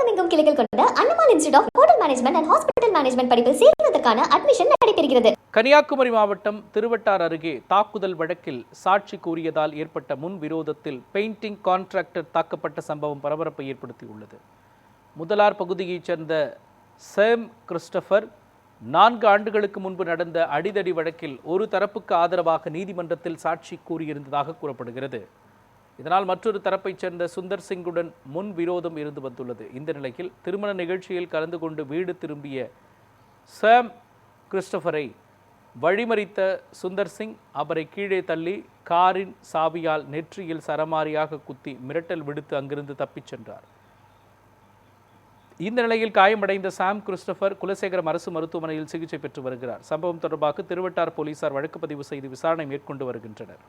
தமிழகமெங்கும் கிளைகள் கொண்ட அண்ணமால் institute of hotel management and hospital management படிப்பில் சேர்வதற்கான அட்மிஷன் நடைபெறுகிறது. கன்னியாகுமரி மாவட்டம் திருவட்டார் அருகே தாக்குதல் வழக்கில் சாட்சி கூறியதால் ஏற்பட்ட முன் விரோதத்தில் பெயிண்டிங் கான்ட்ராக்டர் தாக்கப்பட்ட சம்பவம் பரபரப்பை ஏற்படுத்தியுள்ளது. முதலார் பகுதியைச் சேர்ந்த சேம் கிறிஸ்டபர் 4 ஆண்டுகளுக்கு முன்பு நடந்த அடிதடி வழக்கில் ஒரு தரப்புக்கு ஆதரவாக நீதிமன்றத்தில் சாட்சி கூறியிருந்ததாக கூறப்படுகிறது. இதனால் மற்றொரு தரப்பைச் சேர்ந்த சுந்தர் சிங்குடன் முன் விரோதம் இருந்து வந்துள்ளது. இந்த நிலையில் திருமண நிகழ்ச்சியில் கலந்து கொண்டு வீடு திரும்பிய சேம் கிறிஸ்டபரை வழிமறித்த சுந்தர் சிங் அவரை கீழே தள்ளி காரின் சாவியால் நெற்றியில் சரமாரியாக குத்தி மிரட்டல் விடுத்து அங்கிருந்து தப்பிச் சென்றார். இந்த நிலையில் காயமடைந்த சாம் கிறிஸ்டபர் குலசேகரம் அரசு மருத்துவமனையில் சிகிச்சை பெற்று வருகிறார். சம்பவம் தொடர்பாக திருவட்டார் போலீசார் வழக்கு பதிவு செய்து விசாரணை மேற்கொண்டு வருகின்றனர்.